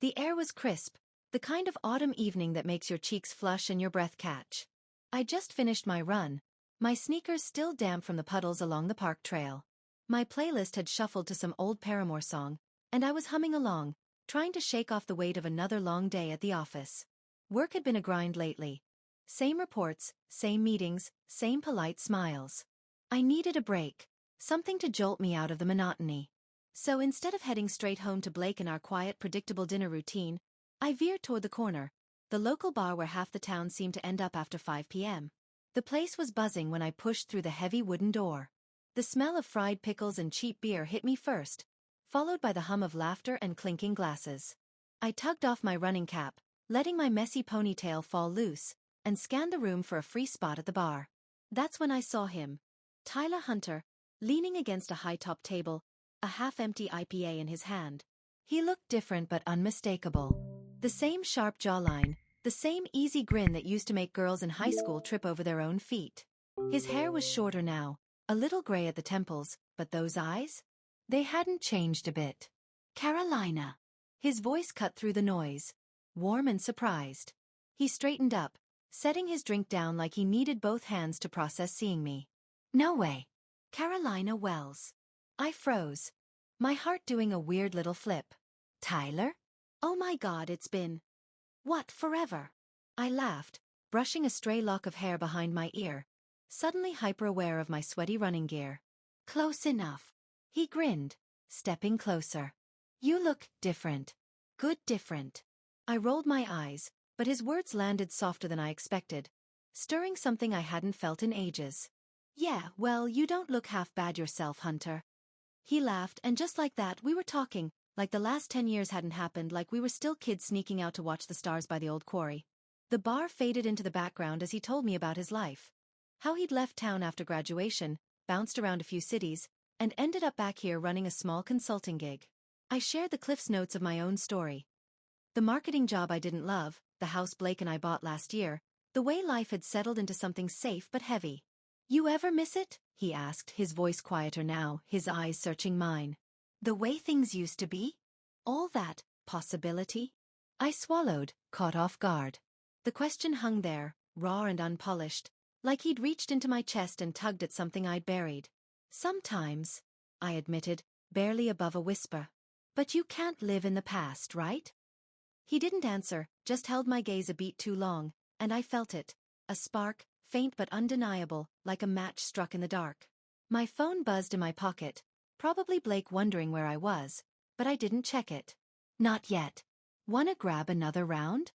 The air was crisp, the kind of autumn evening that makes your cheeks flush and your breath catch. I just finished my run, my sneakers still damp from the puddles along the park trail. My playlist had shuffled to some old Paramore song, and I was humming along, trying to shake off the weight of another long day at the office. Work had been a grind lately. Same reports, same meetings, same polite smiles. I needed a break, something to jolt me out of the monotony. So instead of heading straight home to Blake and our quiet, predictable dinner routine, I veered toward the corner, the local bar where half the town seemed to end up after 5 p.m. The place was buzzing when I pushed through the heavy wooden door. The smell of fried pickles and cheap beer hit me first, followed by the hum of laughter and clinking glasses. I tugged off my running cap, letting my messy ponytail fall loose, and scanned the room for a free spot at the bar. That's when I saw him, Tyler Hunter, leaning against a high-top table, a half-empty IPA in his hand. He looked different but unmistakable. The same sharp jawline, the same easy grin that used to make girls in high school trip over their own feet. His hair was shorter now, a little gray at the temples, but those eyes? They hadn't changed a bit. Carolina. His voice cut through the noise, warm and surprised. He straightened up, setting his drink down like he needed both hands to process seeing me. No way. Carolina Wells. I froze, my heart doing a weird little flip. Tyler? Oh my God, it's been... What, forever? I laughed, brushing a stray lock of hair behind my ear, suddenly hyper-aware of my sweaty running gear. Close enough. He grinned, stepping closer. You look different. Good different. I rolled my eyes, but his words landed softer than I expected, stirring something I hadn't felt in ages. Yeah, well, you don't look half bad yourself, Hunter. He laughed, and just like that we were talking, like the last 10 years hadn't happened, like we were still kids sneaking out to watch the stars by the old quarry. The bar faded into the background as he told me about his life. How he'd left town after graduation, bounced around a few cities, and ended up back here running a small consulting gig. I shared the Cliff's notes of my own story. The marketing job I didn't love, the house Blake and I bought last year, the way life had settled into something safe but heavy. You ever miss it? He asked, his voice quieter now, his eyes searching mine. The way things used to be? All that possibility? I swallowed, caught off guard. The question hung there, raw and unpolished, like he'd reached into my chest and tugged at something I'd buried. Sometimes, I admitted, barely above a whisper. But you can't live in the past, right? He didn't answer, just held my gaze a beat too long, and I felt it. A spark, faint but undeniable, like a match struck in the dark. My phone buzzed in my pocket, probably Blake wondering where I was, but I didn't check it. Not yet. Wanna grab another round?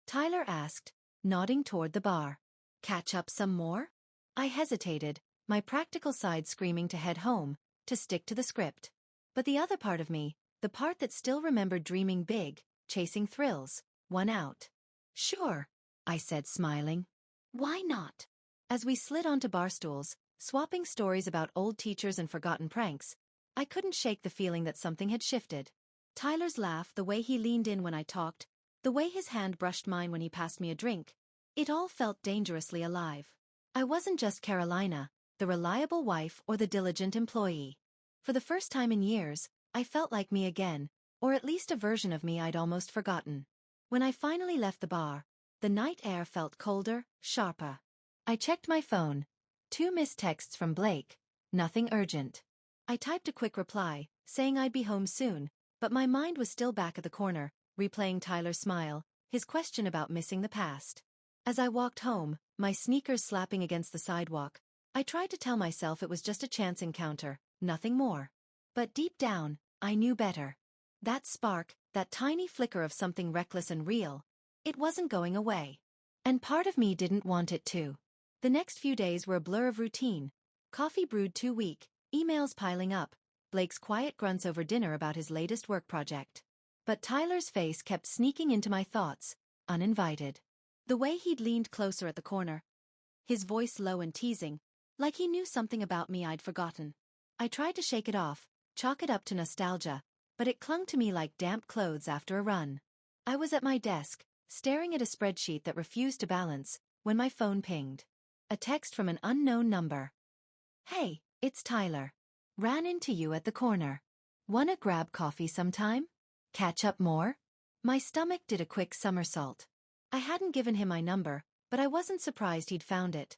Tyler asked, nodding toward the bar. Catch up some more? I hesitated, my practical side screaming to head home, to stick to the script. But the other part of me, the part that still remembered dreaming big, chasing thrills, won out. Sure, I said, smiling. Why not? As we slid onto bar stools, swapping stories about old teachers and forgotten pranks, I couldn't shake the feeling that something had shifted. Tyler's laugh, the way he leaned in when I talked, the way his hand brushed mine when he passed me a drink, it all felt dangerously alive. I wasn't just Carolina, the reliable wife or the diligent employee. For the first time in years, I felt like me again, or at least a version of me I'd almost forgotten. When I finally left the bar, the night air felt colder, sharper. I checked my phone. 2 missed texts from Blake, nothing urgent. I typed a quick reply, saying I'd be home soon, but my mind was still back at the corner, replaying Tyler's smile, his question about missing the past. As I walked home, my sneakers slapping against the sidewalk, I tried to tell myself it was just a chance encounter, nothing more. But deep down, I knew better. That spark, that tiny flicker of something reckless and real, it wasn't going away. And part of me didn't want it to. The next few days were a blur of routine. Coffee brewed too weak, emails piling up, Blake's quiet grunts over dinner about his latest work project. But Tyler's face kept sneaking into my thoughts, uninvited. The way he'd leaned closer at the corner, his voice low and teasing, like he knew something about me I'd forgotten. I tried to shake it off, chalk it up to nostalgia, but it clung to me like damp clothes after a run. I was at my desk, staring at a spreadsheet that refused to balance, when my phone pinged. A text from an unknown number. Hey, it's Tyler. Ran into you at the corner. Wanna grab coffee sometime? Catch up more? My stomach did a quick somersault. I hadn't given him my number, but I wasn't surprised he'd found it.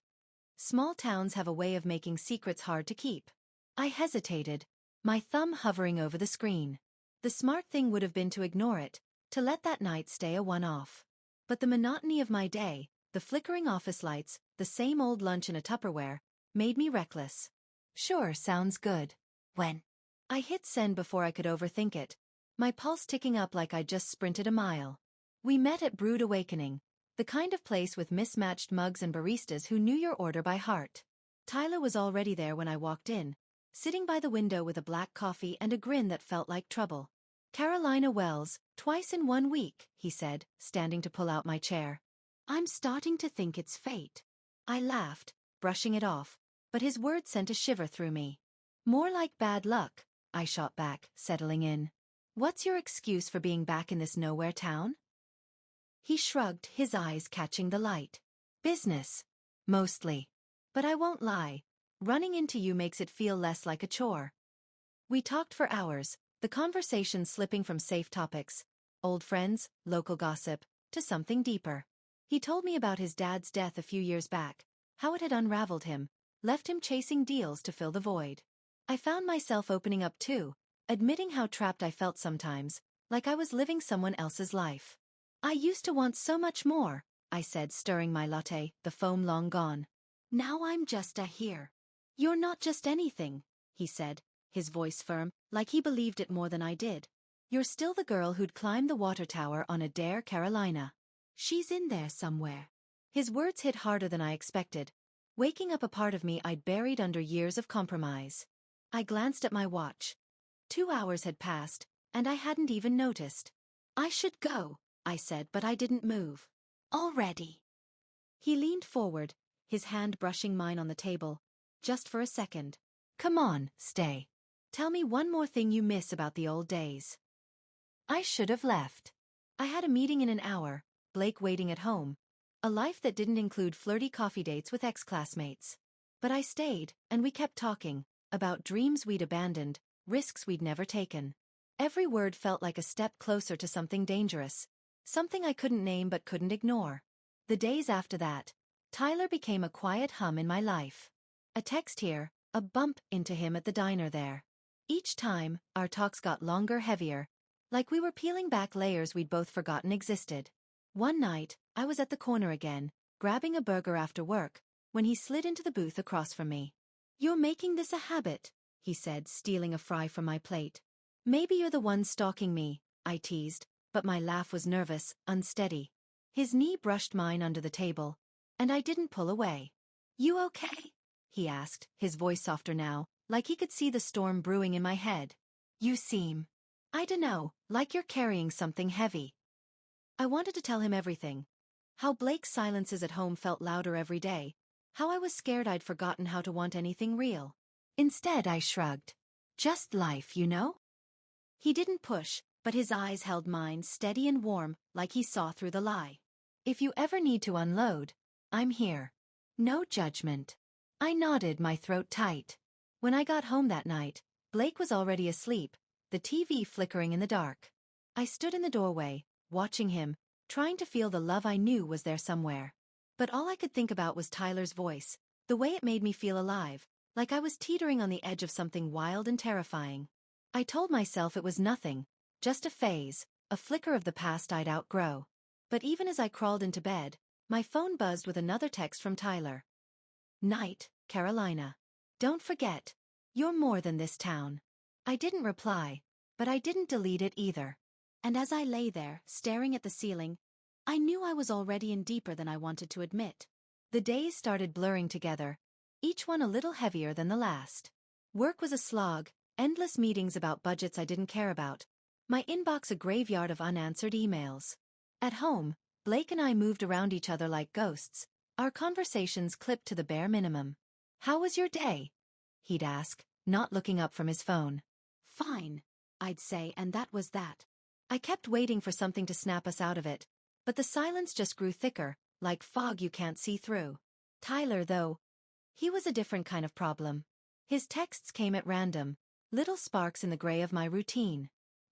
Small towns have a way of making secrets hard to keep. I hesitated, my thumb hovering over the screen. The smart thing would have been to ignore it, to let that night stay a one-off. But the monotony of my day, the flickering office lights, the same old lunch in a Tupperware, made me reckless. Sure, sounds good. When? I hit send before I could overthink it, my pulse ticking up like I'd just sprinted a mile. We met at Brewed Awakening, the kind of place with mismatched mugs and baristas who knew your order by heart. Tyler was already there when I walked in, sitting by the window with a black coffee and a grin that felt like trouble. "Carolina Wells, twice in 1 week," he said, standing to pull out my chair. "I'm starting to think it's fate." I laughed, brushing it off, but his words sent a shiver through me. "More like bad luck," I shot back, settling in. "What's your excuse for being back in this nowhere town?" He shrugged, his eyes catching the light. "Business. Mostly. But I won't lie, running into you makes it feel less like a chore." We talked for hours, the conversation slipping from safe topics, old friends, local gossip, to something deeper. He told me about his dad's death a few years back, how it had unraveled him, left him chasing deals to fill the void. I found myself opening up too, admitting how trapped I felt sometimes, like I was living someone else's life. "I used to want so much more," I said, stirring my latte, the foam long gone. "Now I'm just a here." "You're not just anything," he said, his voice firm, like he believed it more than I did. "You're still the girl who'd climb the water tower on a dare, Carolina. She's in there somewhere." His words hit harder than I expected, waking up a part of me I'd buried under years of compromise. I glanced at my watch. 2 hours had passed, and I hadn't even noticed. "I should go," I said, but I didn't move. "Already?" He leaned forward, his hand brushing mine on the table, just for a second. "Come on, stay. Tell me one more thing you miss about the old days." I should have left. I had a meeting in an hour, Blake waiting at home, a life that didn't include flirty coffee dates with ex-classmates. But I stayed, and we kept talking, about dreams we'd abandoned, risks we'd never taken. Every word felt like a step closer to something dangerous, something I couldn't name but couldn't ignore. The days after that, Tyler became a quiet hum in my life. A text here, a bump into him at the diner there. Each time, our talks got longer, heavier, like we were peeling back layers we'd both forgotten existed. One night, I was at the corner again, grabbing a burger after work, when he slid into the booth across from me. "You're making this a habit," he said, stealing a fry from my plate. "Maybe you're the one stalking me," I teased, but my laugh was nervous, unsteady. His knee brushed mine under the table, and I didn't pull away. "You okay?" he asked, his voice softer now, like he could see the storm brewing in my head. "You seem, I dunno, like you're carrying something heavy." I wanted to tell him everything. How Blake's silences at home felt louder every day, how I was scared I'd forgotten how to want anything real. Instead I shrugged. "Just life, you know?" He didn't push, but his eyes held mine steady and warm, like he saw through the lie. "If you ever need to unload, I'm here. No judgment." I nodded, my throat tight. When I got home that night, Blake was already asleep, the TV flickering in the dark. I stood in the doorway, watching him, trying to feel the love I knew was there somewhere. But all I could think about was Tyler's voice, the way it made me feel alive, like I was teetering on the edge of something wild and terrifying. I told myself it was nothing, just a phase, a flicker of the past I'd outgrow. But even as I crawled into bed, my phone buzzed with another text from Tyler. "Night, Carolina. Don't forget, you're more than this town." I didn't reply, but I didn't delete it either. And as I lay there, staring at the ceiling, I knew I was already in deeper than I wanted to admit. The days started blurring together, each one a little heavier than the last. Work was a slog, endless meetings about budgets I didn't care about, my inbox a graveyard of unanswered emails. At home, Blake and I moved around each other like ghosts, our conversations clipped to the bare minimum. "How was your day?" he'd ask, not looking up from his phone. "Fine," I'd say, and that was that. I kept waiting for something to snap us out of it, but the silence just grew thicker, like fog you can't see through. Tyler, though, he was a different kind of problem. His texts came at random, little sparks in the gray of my routine.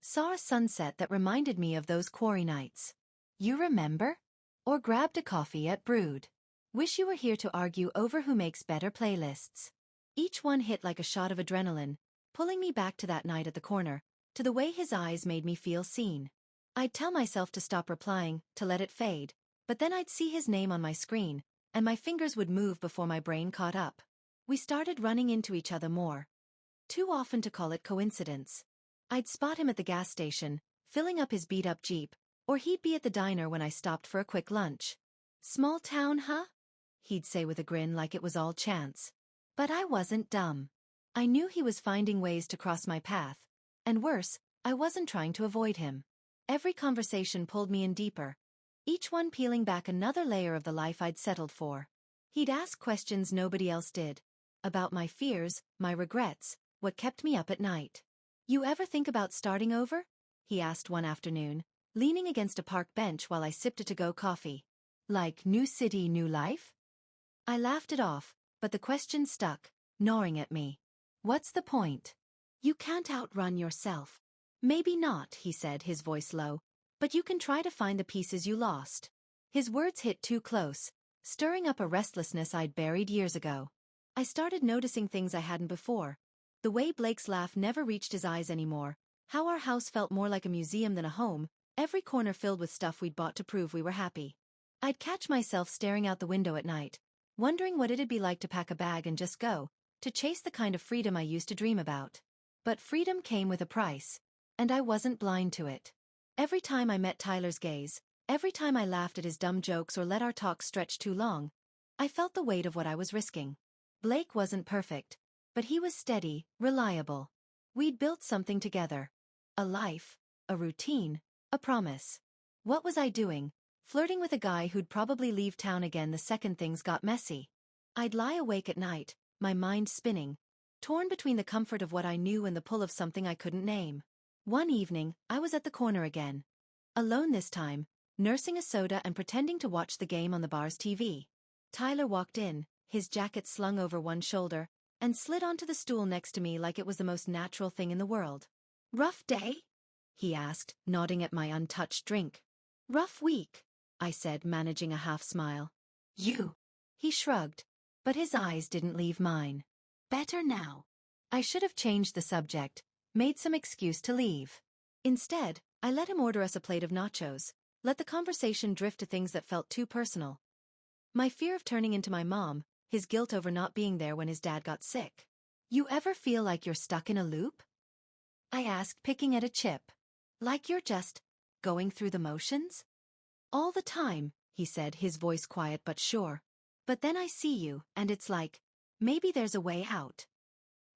Saw a sunset that reminded me of those quarry nights. You remember? Or grabbed a coffee at Brood. Wish you were here to argue over who makes better playlists. Each one hit like a shot of adrenaline, pulling me back to that night at the corner, to the way his eyes made me feel seen. I'd tell myself to stop replying, to let it fade, but then I'd see his name on my screen, and my fingers would move before my brain caught up. We started running into each other more. Too often to call it coincidence. I'd spot him at the gas station, filling up his beat-up Jeep, or he'd be at the diner when I stopped for a quick lunch. Small town, huh? He'd say with a grin like it was all chance. But I wasn't dumb. I knew he was finding ways to cross my path, and worse, I wasn't trying to avoid him. Every conversation pulled me in deeper, each one peeling back another layer of the life I'd settled for. He'd ask questions nobody else did. About my fears, my regrets, what kept me up at night. You ever think about starting over? He asked one afternoon, leaning against a park bench while I sipped a to-go coffee. Like new city, new life? I laughed it off, but the question stuck, gnawing at me. What's the point? You can't outrun yourself. Maybe not, he said, his voice low, but you can try to find the pieces you lost. His words hit too close, stirring up a restlessness I'd buried years ago. I started noticing things I hadn't before. The way Blake's laugh never reached his eyes anymore, how our house felt more like a museum than a home, every corner filled with stuff we'd bought to prove we were happy. I'd catch myself staring out the window at night, wondering what it'd be like to pack a bag and just go, to chase the kind of freedom I used to dream about. But freedom came with a price, and I wasn't blind to it. Every time I met Tyler's gaze, every time I laughed at his dumb jokes or let our talk stretch too long, I felt the weight of what I was risking. Blake wasn't perfect, but he was steady, reliable. We'd built something together. A life, a routine, a promise. What was I doing, flirting with a guy who'd probably leave town again the second things got messy? I'd lie awake at night, my mind spinning, torn between the comfort of what I knew and the pull of something I couldn't name. One evening, I was at the corner again. Alone this time, nursing a soda and pretending to watch the game on the bar's TV. Tyler walked in, his jacket slung over one shoulder, and slid onto the stool next to me like it was the most natural thing in the world. Rough day? He asked, nodding at my untouched drink. Rough week, I said, managing a half smile. You. He shrugged, but his eyes didn't leave mine. Better now. I should have changed the subject, made some excuse to leave. Instead, I let him order us a plate of nachos, let the conversation drift to things that felt too personal. My fear of turning into my mom, his guilt over not being there when his dad got sick. You ever feel like you're stuck in a loop? I asked, picking at a chip. Like you're just going through the motions? All the time, he said, his voice quiet but sure. But then I see you, and it's like, maybe there's a way out.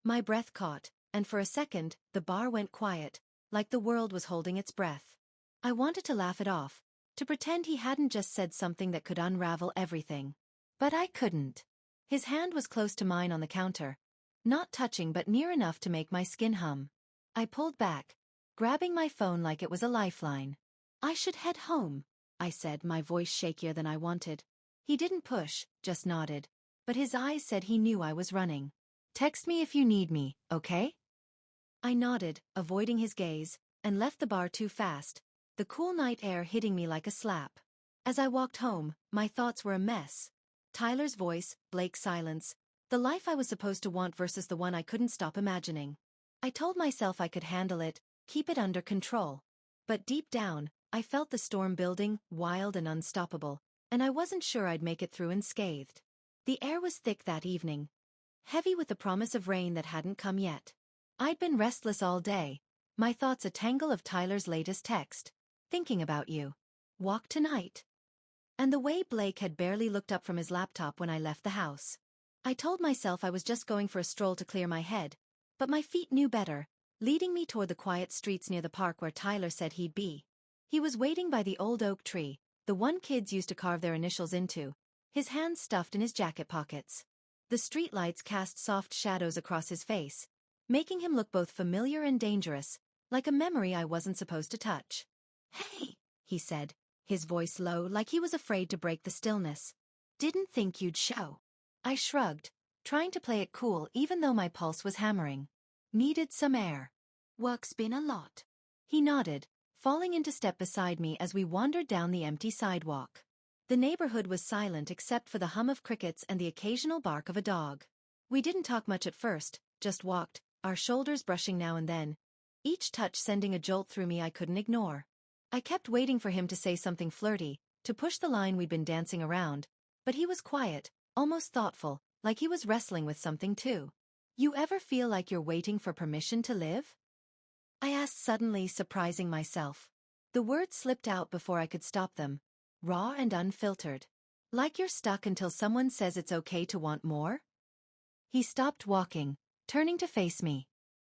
My breath caught, and for a second, the bar went quiet, like the world was holding its breath. I wanted to laugh it off, to pretend he hadn't just said something that could unravel everything. But I couldn't. His hand was close to mine on the counter, not touching but near enough to make my skin hum. I pulled back, grabbing my phone like it was a lifeline. I should head home, I said, my voice shakier than I wanted. He didn't push, just nodded, but his eyes said he knew I was running. Text me if you need me, okay? I nodded, avoiding his gaze, and left the bar too fast, the cool night air hitting me like a slap. As I walked home, my thoughts were a mess. Tyler's voice, Blake's silence, the life I was supposed to want versus the one I couldn't stop imagining. I told myself I could handle it, keep it under control. But deep down, I felt the storm building, wild and unstoppable, and I wasn't sure I'd make it through unscathed. The air was thick that evening, heavy with the promise of rain that hadn't come yet. I'd been restless all day, my thoughts a tangle of Tyler's latest text. Thinking about you. Walk tonight. And the way Blake had barely looked up from his laptop when I left the house. I told myself I was just going for a stroll to clear my head, but my feet knew better, leading me toward the quiet streets near the park where Tyler said he'd be. He was waiting by the old oak tree, the one kids used to carve their initials into, his hands stuffed in his jacket pockets. The streetlights cast soft shadows across his face, making him look both familiar and dangerous, like a memory I wasn't supposed to touch. Hey, he said, his voice low like he was afraid to break the stillness. Didn't think you'd show. I shrugged, trying to play it cool even though my pulse was hammering. Needed some air. Work's been a lot. He nodded, falling into step beside me as we wandered down the empty sidewalk. The neighborhood was silent except for the hum of crickets and the occasional bark of a dog. We didn't talk much at first, just walked, our shoulders brushing now and then, each touch sending a jolt through me I couldn't ignore. I kept waiting for him to say something flirty, to push the line we'd been dancing around, but he was quiet, almost thoughtful, like he was wrestling with something too. You ever feel like you're waiting for permission to live? I asked suddenly, surprising myself. The words slipped out before I could stop them, raw and unfiltered. Like you're stuck until someone says it's okay to want more? He stopped walking, turning to face me.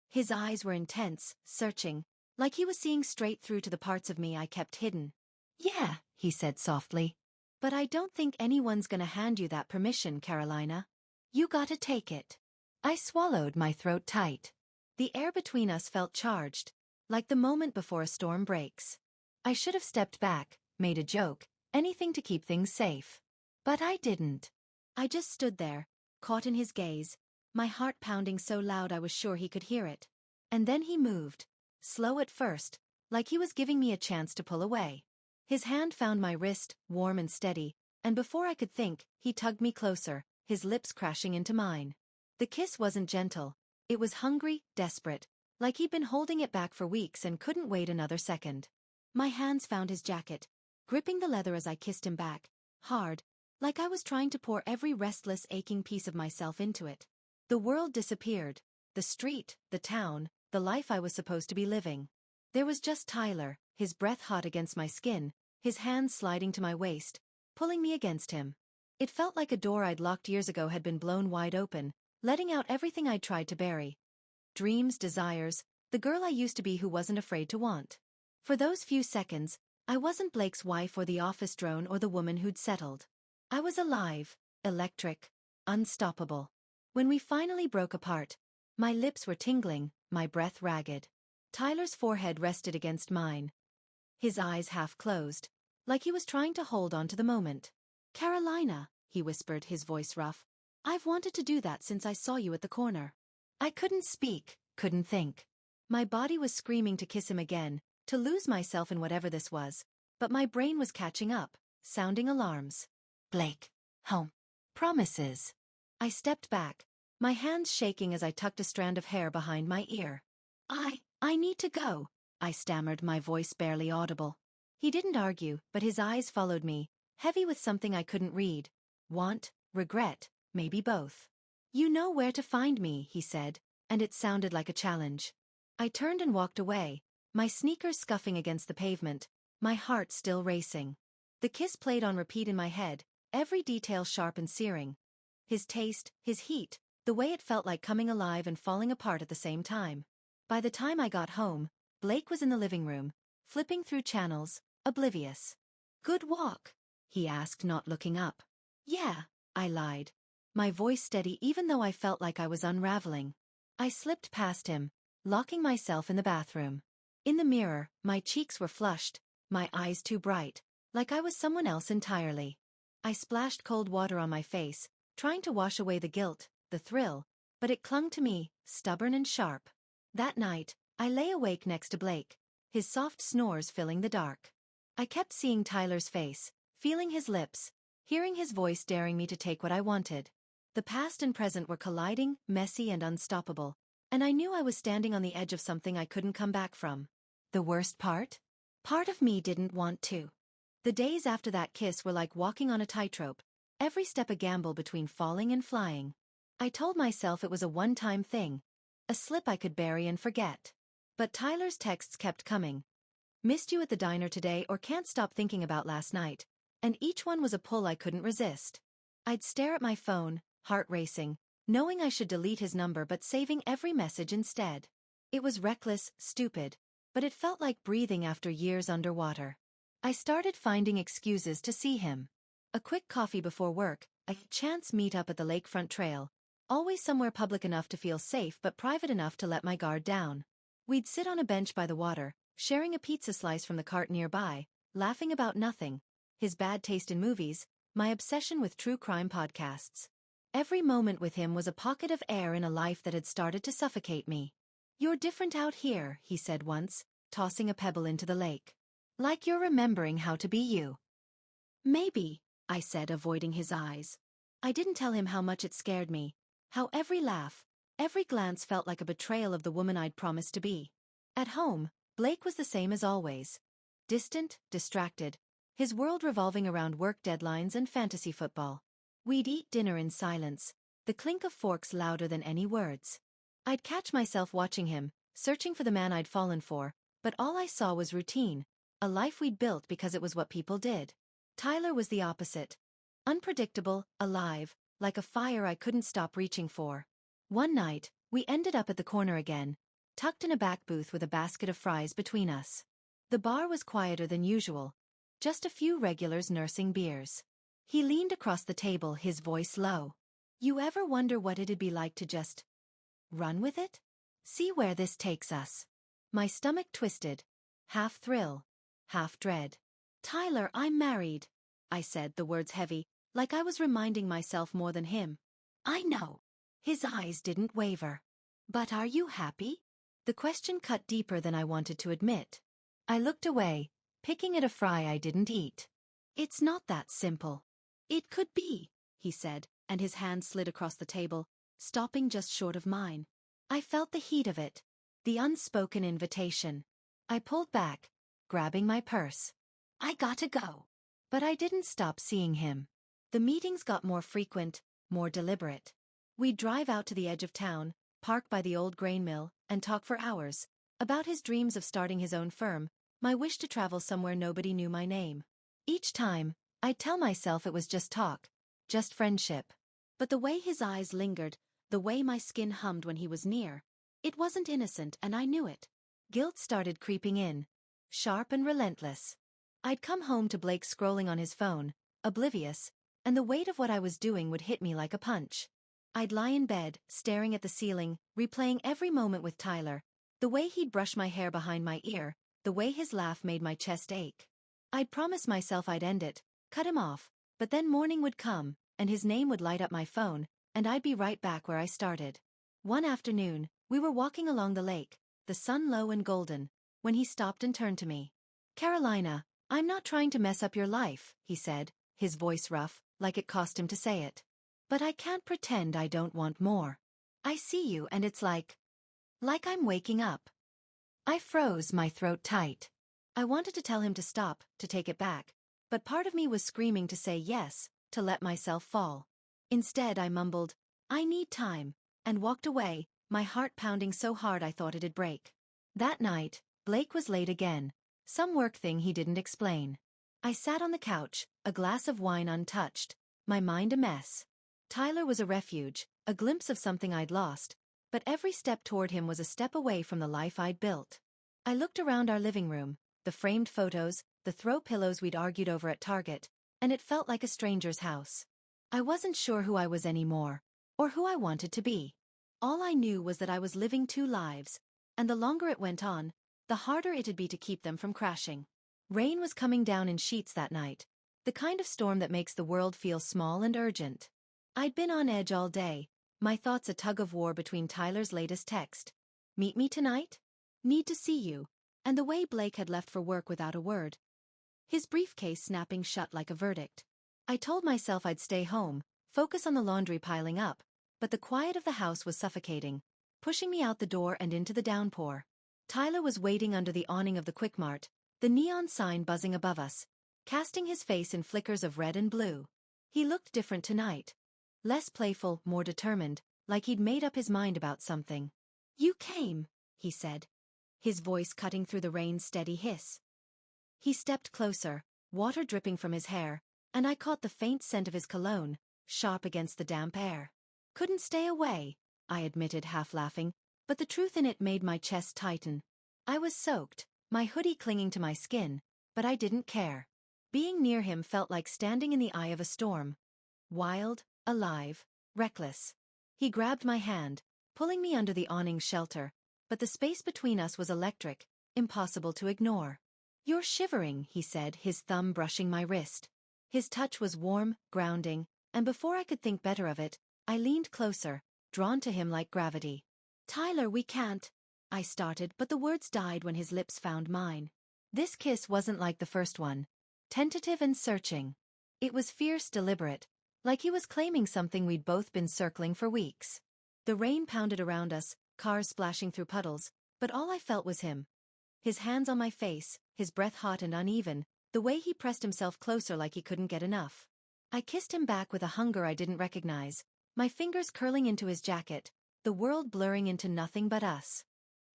His eyes were intense, searching, like he was seeing straight through to the parts of me I kept hidden. Yeah, he said softly. But I don't think anyone's gonna hand you that permission, Carolina. You gotta take it. I swallowed, my throat tight. The air between us felt charged, like the moment before a storm breaks. I should have stepped back, made a joke, anything to keep things safe. But I didn't. I just stood there, caught in his gaze, my heart pounding so loud I was sure he could hear it. And then he moved, slow at first, like he was giving me a chance to pull away. His hand found my wrist, warm and steady, and before I could think, he tugged me closer, his lips crashing into mine. The kiss wasn't gentle. It was hungry, desperate, like he'd been holding it back for weeks and couldn't wait another second. My hands found his jacket, gripping the leather as I kissed him back, hard, like I was trying to pour every restless, aching piece of myself into it. The world disappeared, the street, the town, the life I was supposed to be living. There was just Tyler, his breath hot against my skin, his hands sliding to my waist, pulling me against him. It felt like a door I'd locked years ago had been blown wide open, letting out everything I'd tried to bury. Dreams, desires, the girl I used to be who wasn't afraid to want. For those few seconds, I wasn't Blake's wife or the office drone or the woman who'd settled. I was alive, electric, unstoppable. When we finally broke apart, my lips were tingling, my breath ragged. Tyler's forehead rested against mine. His eyes half closed, like he was trying to hold on to the moment. Carolina, he whispered, his voice rough. I've wanted to do that since I saw you at the corner. I couldn't speak, couldn't think. My body was screaming to kiss him again, to lose myself in whatever this was, but my brain was catching up, sounding alarms. Blake, home. Promises. I stepped back, my hands shaking as I tucked a strand of hair behind my ear. I need to go, I stammered, my voice barely audible. He didn't argue, but his eyes followed me, heavy with something I couldn't read. Want, regret, maybe both. You know where to find me, he said, and it sounded like a challenge. I turned and walked away, my sneakers scuffing against the pavement, my heart still racing. The kiss played on repeat in my head, every detail sharp and searing. His taste, his heat, the way it felt like coming alive and falling apart at the same time. By the time I got home, Blake was in the living room, flipping through channels, oblivious. Good walk? He asked, not looking up. Yeah, I lied. My voice steady even though I felt like I was unraveling. I slipped past him, locking myself in the bathroom. In the mirror, my cheeks were flushed, my eyes too bright, like I was someone else entirely. I splashed cold water on my face, trying to wash away the guilt, the thrill, but it clung to me, stubborn and sharp. That night, I lay awake next to Blake, his soft snores filling the dark. I kept seeing Tyler's face, feeling his lips, hearing his voice daring me to take what I wanted. The past and present were colliding, messy and unstoppable, and I knew I was standing on the edge of something I couldn't come back from. The worst part? Part of me didn't want to. The days after that kiss were like walking on a tightrope, every step a gamble between falling and flying. I told myself it was a one-time thing, a slip I could bury and forget. But Tyler's texts kept coming. Missed you at the diner today or can't stop thinking about last night, and each one was a pull I couldn't resist. I'd stare at my phone, heart racing, knowing I should delete his number but saving every message instead. It was reckless, stupid, but it felt like breathing after years underwater. I started finding excuses to see him. A quick coffee before work, a chance meet-up at the lakefront trail, always somewhere public enough to feel safe but private enough to let my guard down. We'd sit on a bench by the water, sharing a pizza slice from the cart nearby, laughing about nothing, his bad taste in movies, my obsession with true crime podcasts. Every moment with him was a pocket of air in a life that had started to suffocate me. You're different out here, he said once, tossing a pebble into the lake. Like you're remembering how to be you. Maybe, I said, avoiding his eyes. I didn't tell him how much it scared me, how every laugh, every glance felt like a betrayal of the woman I'd promised to be. At home, Blake was the same as always. Distant, distracted, his world revolving around work deadlines and fantasy football. We'd eat dinner in silence, the clink of forks louder than any words. I'd catch myself watching him, searching for the man I'd fallen for, but all I saw was routine, a life we'd built because it was what people did. Tyler was the opposite. Unpredictable, alive, like a fire I couldn't stop reaching for. One night, we ended up at the corner again, tucked in a back booth with a basket of fries between us. The bar was quieter than usual, just a few regulars nursing beers. He leaned across the table, his voice low. You ever wonder what it'd be like to just run with it? See where this takes us. My stomach twisted, half thrill, half dread. Tyler, I'm married, I said, the words heavy, like I was reminding myself more than him. I know. His eyes didn't waver. But are you happy? The question cut deeper than I wanted to admit. I looked away, picking at a fry I didn't eat. It's not that simple. It could be, he said, and his hand slid across the table, stopping just short of mine. I felt the heat of it, the unspoken invitation. I pulled back, grabbing my purse. I gotta go. But I didn't stop seeing him. The meetings got more frequent, more deliberate. We'd drive out to the edge of town, park by the old grain mill, and talk for hours, about his dreams of starting his own firm, my wish to travel somewhere nobody knew my name. Each time, I'd tell myself it was just talk, just friendship. But the way his eyes lingered, the way my skin hummed when he was near, it wasn't innocent, and I knew it. Guilt started creeping in, sharp and relentless. I'd come home to Blake scrolling on his phone, oblivious, and the weight of what I was doing would hit me like a punch. I'd lie in bed, staring at the ceiling, replaying every moment with Tyler, the way he'd brush my hair behind my ear, the way his laugh made my chest ache. I'd promised myself I'd end it, cut him off, but then morning would come, and his name would light up my phone, and I'd be right back where I started. One afternoon, we were walking along the lake, the sun low and golden, when he stopped and turned to me. Carolina, I'm not trying to mess up your life, he said, his voice rough, like it cost him to say it. But I can't pretend I don't want more. I see you and it's like I'm waking up. I froze, my throat tight. I wanted to tell him to stop, to take it back, but part of me was screaming to say yes, to let myself fall. Instead I mumbled, I need time, and walked away, my heart pounding so hard I thought it'd break. That night, Blake was late again, some work thing he didn't explain. I sat on the couch, a glass of wine untouched, my mind a mess. Tyler was a refuge, a glimpse of something I'd lost, but every step toward him was a step away from the life I'd built. I looked around our living room, the framed photos, the throw pillows we'd argued over at Target, and it felt like a stranger's house. I wasn't sure who I was anymore, or who I wanted to be. All I knew was that I was living two lives, and the longer it went on, the harder it'd be to keep them from crashing. Rain was coming down in sheets that night, the kind of storm that makes the world feel small and urgent. I'd been on edge all day, my thoughts a tug-of-war between Tyler's latest text. Meet me tonight? Need to see you. And the way Blake had left for work without a word. His briefcase snapping shut like a verdict. I told myself I'd stay home, focus on the laundry piling up, but the quiet of the house was suffocating, pushing me out the door and into the downpour. Tyler was waiting under the awning of the Quick Mart, the neon sign buzzing above us, casting his face in flickers of red and blue. He looked different tonight. Less playful, more determined, like he'd made up his mind about something. You came, he said, his voice cutting through the rain's steady hiss. He stepped closer, water dripping from his hair, and I caught the faint scent of his cologne, sharp against the damp air. Couldn't stay away, I admitted, half laughing, but the truth in it made my chest tighten. I was soaked, my hoodie clinging to my skin, but I didn't care. Being near him felt like standing in the eye of a storm. Wild, alive, reckless. He grabbed my hand, pulling me under the awning's shelter, but the space between us was electric, impossible to ignore. You're shivering, he said, his thumb brushing my wrist. His touch was warm, grounding, and before I could think better of it, I leaned closer, drawn to him like gravity. Tyler, we can't. I started, but the words died when his lips found mine. This kiss wasn't like the first one. Tentative and searching. It was fierce, deliberate, like he was claiming something we'd both been circling for weeks. The rain pounded around us, cars splashing through puddles, but all I felt was him. His hands on my face, his breath hot and uneven, the way he pressed himself closer like he couldn't get enough. I kissed him back with a hunger I didn't recognize, my fingers curling into his jacket, the world blurring into nothing but us.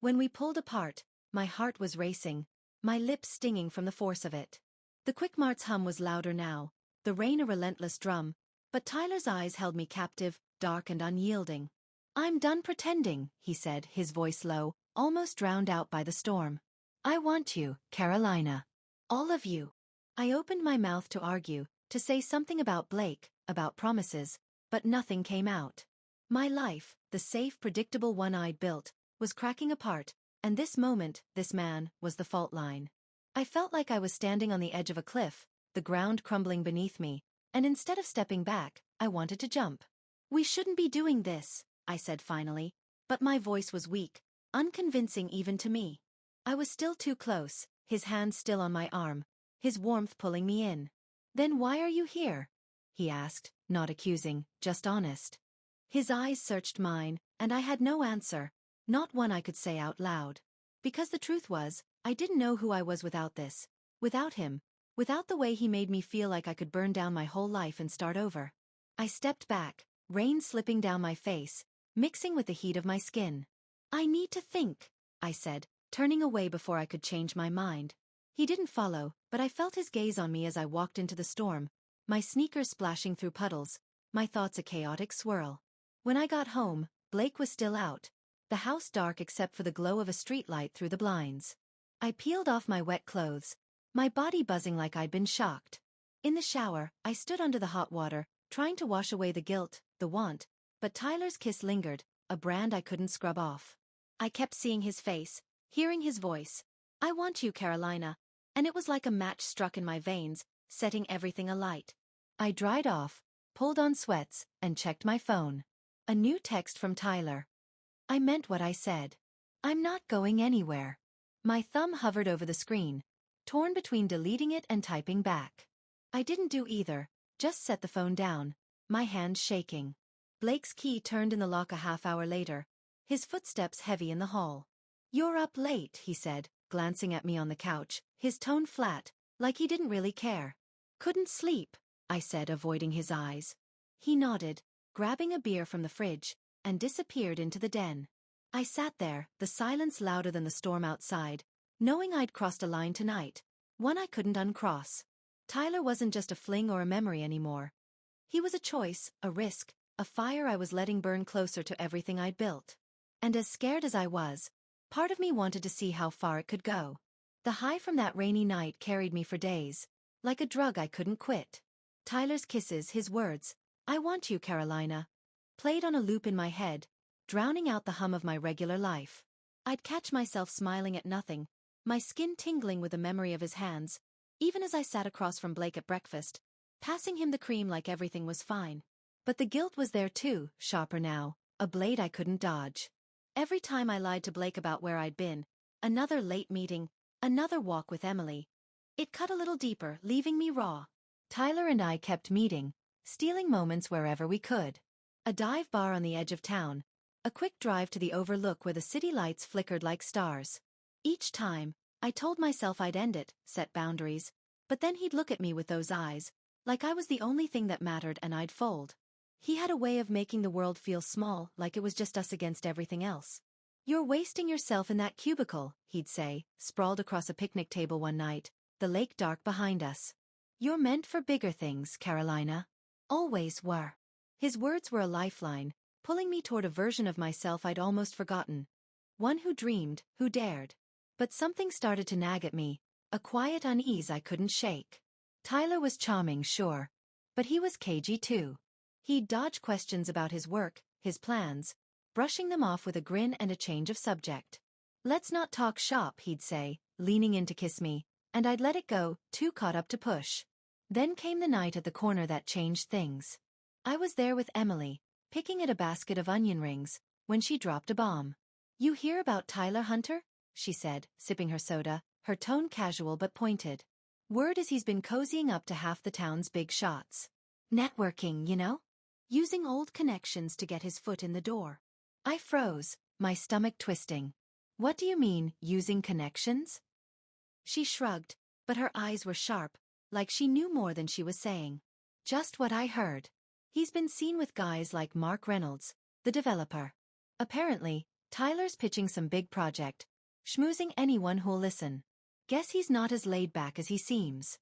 When we pulled apart, my heart was racing, my lips stinging from the force of it. The Quick Mart's hum was louder now, the rain a relentless drum, but Tyler's eyes held me captive, dark and unyielding. "I'm done pretending," he said, his voice low, almost drowned out by the storm. "I want you, Carolina. All of you." I opened my mouth to argue, to say something about Blake, about promises, but nothing came out. My life, the safe, predictable one I'd built, was cracking apart, and this moment, this man, was the fault line. I felt like I was standing on the edge of a cliff, the ground crumbling beneath me, and instead of stepping back, I wanted to jump. "We shouldn't be doing this," I said finally, but my voice was weak, unconvincing even to me. I was still too close, his hand still on my arm, his warmth pulling me in. "Then why are you here?" he asked, not accusing, just honest. His eyes searched mine, and I had no answer, not one I could say out loud. Because the truth was, I didn't know who I was without this, without him, without the way he made me feel like I could burn down my whole life and start over. I stepped back, rain slipping down my face, mixing with the heat of my skin. "I need to think," I said, turning away before I could change my mind. He didn't follow, but I felt his gaze on me as I walked into the storm, my sneakers splashing through puddles, my thoughts a chaotic swirl. When I got home, Blake was still out, the house dark except for the glow of a streetlight through the blinds. I peeled off my wet clothes, my body buzzing like I'd been shocked. In the shower, I stood under the hot water, trying to wash away the guilt, the want, but Tyler's kiss lingered, a brand I couldn't scrub off. I kept seeing his face, hearing his voice. "I want you, Carolina," and it was like a match struck in my veins, setting everything alight. I dried off, pulled on sweats, and checked my phone. A new text from Tyler. I meant what I said. "I'm not going anywhere." My thumb hovered over the screen, torn between deleting it and typing back. I didn't do either, just set the phone down, my hands shaking. Blake's key turned in the lock a half-hour later, his footsteps heavy in the hall. "You're up late," he said, glancing at me on the couch, his tone flat, like he didn't really care. "Couldn't sleep," I said, avoiding his eyes. He nodded, grabbing a beer from the fridge, and disappeared into the den. I sat there, the silence louder than the storm outside, knowing I'd crossed a line tonight, one I couldn't uncross. Tyler wasn't just a fling or a memory anymore. He was a choice, a risk, a fire I was letting burn closer to everything I'd built. And as scared as I was, part of me wanted to see how far it could go. The high from that rainy night carried me for days, like a drug I couldn't quit. Tyler's kisses, his words, "I want you, Carolina," played on a loop in my head, drowning out the hum of my regular life. I'd catch myself smiling at nothing, my skin tingling with the memory of his hands, even as I sat across from Blake at breakfast, passing him the cream like everything was fine. But the guilt was there too, sharper now, a blade I couldn't dodge. Every time I lied to Blake about where I'd been, another late meeting, another walk with Emily, it cut a little deeper, leaving me raw. Tyler and I kept meeting, stealing moments wherever we could. A dive bar on the edge of town, a quick drive to the overlook where the city lights flickered like stars. Each time, I told myself I'd end it, set boundaries, but then he'd look at me with those eyes, like I was the only thing that mattered, and I'd fold. He had a way of making the world feel small, like it was just us against everything else. "You're wasting yourself in that cubicle," he'd say, sprawled across a picnic table one night, the lake dark behind us. "You're meant for bigger things, Carolina. Always were." His words were a lifeline, pulling me toward a version of myself I'd almost forgotten. One who dreamed, who dared. But something started to nag at me, a quiet unease I couldn't shake. Tyler was charming, sure, but he was cagey too. He'd dodge questions about his work, his plans, brushing them off with a grin and a change of subject. "Let's not talk shop," he'd say, leaning in to kiss me, and I'd let it go, too caught up to push. Then came the night at the corner that changed things. I was there with Emily, picking at a basket of onion rings, when she dropped a bomb. You hear about Tyler Hunter? She said, sipping her soda, her tone casual but pointed. Word is he's been cozying up to half the town's big shots. Networking, you know? Using old connections to get his foot in the door. I froze, my stomach twisting. What do you mean, using connections? She shrugged, but her eyes were sharp, like she knew more than she was saying. Just what I heard. He's been seen with guys like Mark Reynolds, the developer. Apparently, Tyler's pitching some big project, schmoozing anyone who'll listen. Guess he's not as laid back as he seems.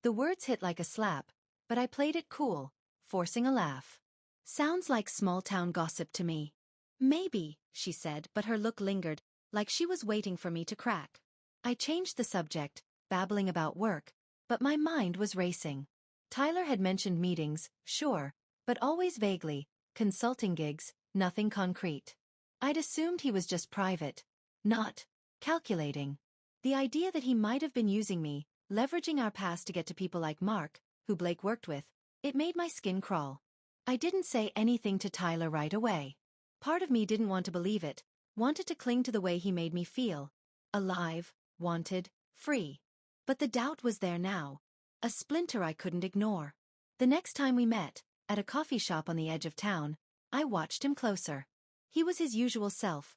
The words hit like a slap, but I played it cool, forcing a laugh. Sounds like small-town gossip to me. Maybe, she said, but her look lingered, like she was waiting for me to crack. I changed the subject, babbling about work, but my mind was racing. Tyler had mentioned meetings, sure, but always vaguely, consulting gigs, nothing concrete. I'd assumed he was just private, not calculating. The idea that he might have been using me, leveraging our past to get to people like Mark, who Blake worked with, it made my skin crawl. I didn't say anything to Tyler right away. Part of me didn't want to believe it, wanted to cling to the way he made me feel. Alive, wanted, free. But the doubt was there now. A splinter I couldn't ignore. The next time we met, at a coffee shop on the edge of town, I watched him closer. He was his usual self.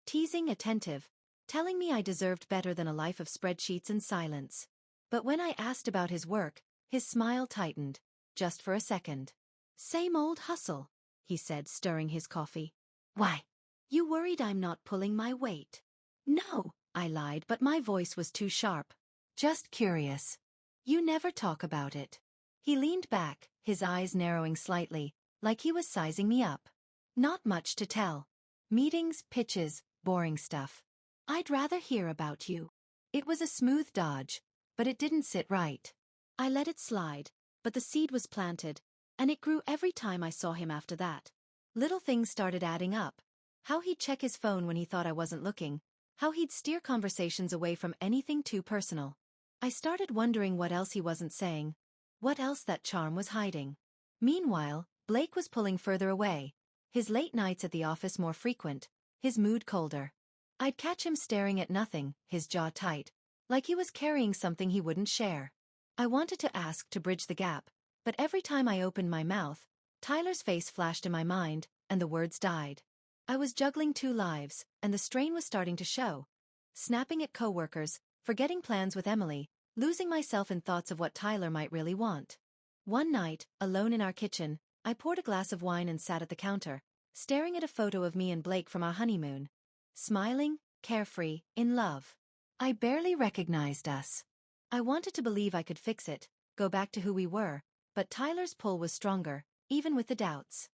Teasing, attentive, telling me I deserved better than a life of spreadsheets and silence. But when I asked about his work, his smile tightened, just for a second. Same old hustle, he said, stirring his coffee. Why? You worried I'm not pulling my weight? No, I lied, but my voice was too sharp. Just curious. You never talk about it. He leaned back, his eyes narrowing slightly, like he was sizing me up. Not much to tell. Meetings, pitches, boring stuff. I'd rather hear about you. It was a smooth dodge, but it didn't sit right. I let it slide, but the seed was planted, and it grew every time I saw him after that. Little things started adding up. How he'd check his phone when he thought I wasn't looking, how he'd steer conversations away from anything too personal. I started wondering what else he wasn't saying, what else that charm was hiding. Meanwhile, Blake was pulling further away, his late nights at the office more frequent, his mood colder. I'd catch him staring at nothing, his jaw tight, like he was carrying something he wouldn't share. I wanted to ask to bridge the gap, but every time I opened my mouth, Tyler's face flashed in my mind, and the words died. I was juggling two lives, and the strain was starting to show. Snapping at coworkers, forgetting plans with Emily, losing myself in thoughts of what Tyler might really want. One night, alone in our kitchen, I poured a glass of wine and sat at the counter, staring at a photo of me and Blake from our honeymoon. Smiling, carefree, in love. I barely recognized us. I wanted to believe I could fix it, go back to who we were, but Tyler's pull was stronger, even with the doubts.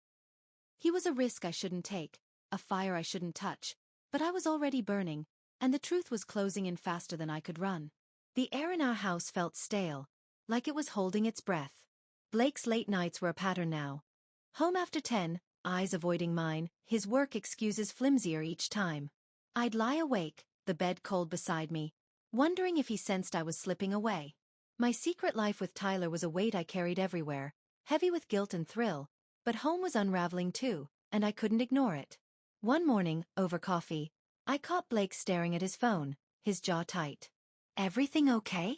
He was a risk I shouldn't take, a fire I shouldn't touch, but I was already burning, and the truth was closing in faster than I could run. The air in our house felt stale, like it was holding its breath. Blake's late nights were a pattern now. Home after 10, eyes avoiding mine, his work excuses flimsier each time. I'd lie awake, the bed cold beside me, wondering if he sensed I was slipping away. My secret life with Tyler was a weight I carried everywhere, heavy with guilt and thrill, but home was unraveling too, and I couldn't ignore it. One morning, over coffee, I caught Blake staring at his phone, his jaw tight. Everything okay?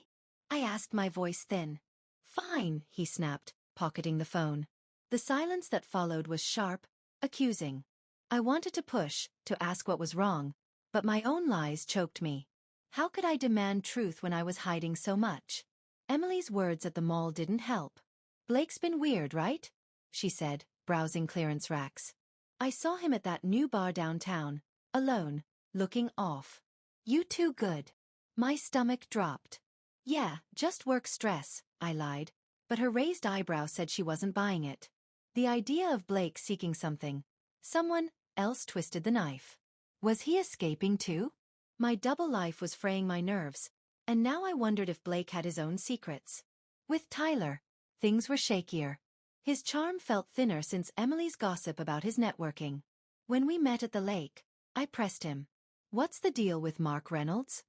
I asked, my voice thin. Fine, he snapped, pocketing the phone. The silence that followed was sharp, accusing. I wanted to push, to ask what was wrong, but my own lies choked me. How could I demand truth when I was hiding so much? Emily's words at the mall didn't help. Blake's been weird, right? She said, browsing clearance racks. I saw him at that new bar downtown, alone, looking off. You too good. My stomach dropped. Yeah, just work stress, I lied, but her raised eyebrow said she wasn't buying it. The idea of Blake seeking someone else twisted the knife. Was he escaping too? My double life was fraying my nerves, and now I wondered if Blake had his own secrets. With Tyler, things were shakier. His charm felt thinner since Emily's gossip about his networking. When we met at the lake, I pressed him. What's the deal with Mark Reynolds?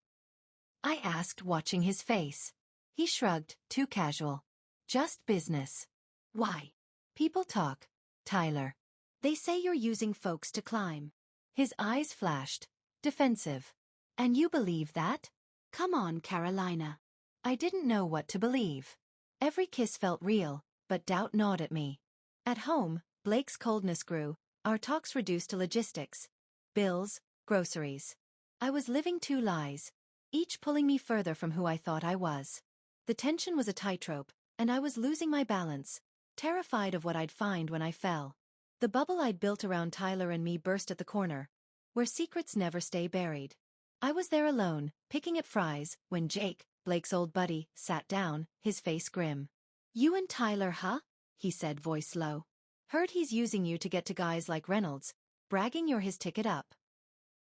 I asked, watching his face. He shrugged, too casual. Just business. Why? People talk, Tyler. They say you're using folks to climb. His eyes flashed, defensive. And you believe that? Come on, Carolina. I didn't know what to believe. Every kiss felt real, but doubt gnawed at me. At home, Blake's coldness grew, our talks reduced to logistics. Bills, groceries. I was living two lies, each pulling me further from who I thought I was. The tension was a tightrope, and I was losing my balance, terrified of what I'd find when I fell. The bubble I'd built around Tyler and me burst at the corner, where secrets never stay buried. I was there alone, picking at fries, when Jake, Blake's old buddy, sat down, his face grim. You and Tyler, huh? He said, voice low. Heard he's using you to get to guys like Reynolds, bragging you're his ticket up.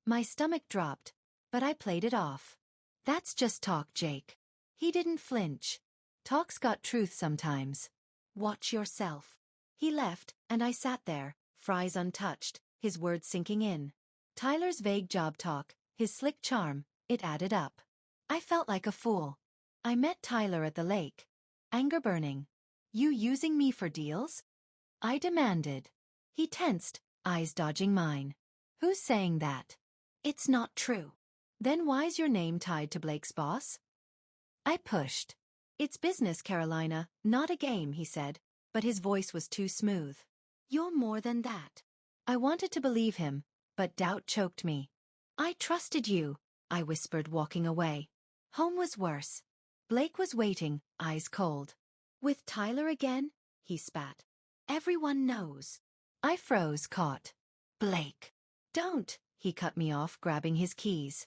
My stomach dropped, but I played it off. That's just talk, Jake. He didn't flinch. Talk's got truth sometimes. Watch yourself. He left, and I sat there, fries untouched, his words sinking in. Tyler's vague job talk, his slick charm, it added up. I felt like a fool. I met Tyler at the lake. Anger burning. You using me for deals? I demanded. He tensed, eyes dodging mine. Who's saying that? It's not true. Then why's your name tied to Blake's boss? I pushed. It's business, Carolina, not a game, he said, but his voice was too smooth. You're more than that. I wanted to believe him, but doubt choked me. I trusted you, I whispered, walking away. Home was worse. Blake was waiting, eyes cold. With Tyler again? He spat. Everyone knows. I froze, caught. Blake. Don't, he cut me off, grabbing his keys.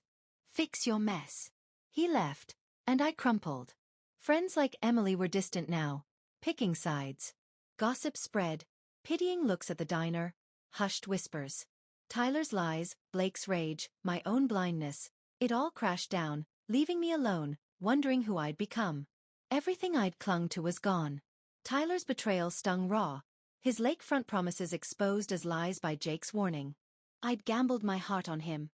Fix your mess. He left, and I crumpled. Friends like Emily were distant now, picking sides. Gossip spread, pitying looks at the diner, hushed whispers. Tyler's lies, Blake's rage, my own blindness, it all crashed down, leaving me alone, wondering who I'd become. Everything I'd clung to was gone. Tyler's betrayal stung raw, his lakefront promises exposed as lies by Jake's warning. I'd gambled my heart on him,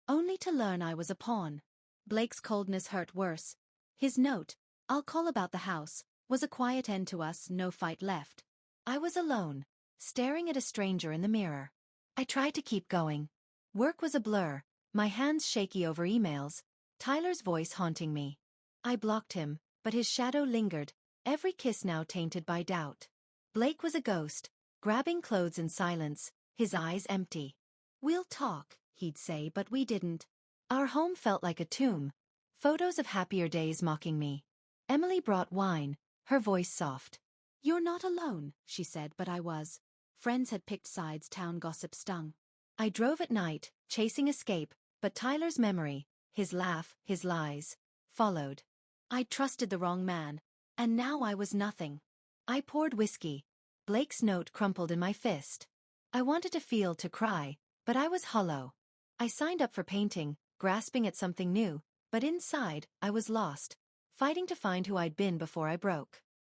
only to learn I was a pawn. Blake's coldness hurt worse. His note, I'll call about the house, was a quiet end to us, no fight left. I was alone, staring at a stranger in the mirror. I tried to keep going. Work was a blur, my hands shaky over emails, Tyler's voice haunting me. I blocked him, but his shadow lingered, every kiss now tainted by doubt. Blake was a ghost, grabbing clothes in silence, his eyes empty. We'll talk, he'd say, but we didn't. Our home felt like a tomb, photos of happier days mocking me. Emily brought wine, her voice soft. You're not alone, she said, but I was. Friends had picked sides, town gossip stung. I drove at night, chasing escape, but Tyler's memory, his laugh, his lies, followed. I'd trusted the wrong man, and now I was nothing. I poured whiskey. Blake's note crumpled in my fist. I wanted to feel, to cry, but I was hollow. I signed up for painting, grasping at something new, but inside, I was lost, fighting to find who I'd been before I broke.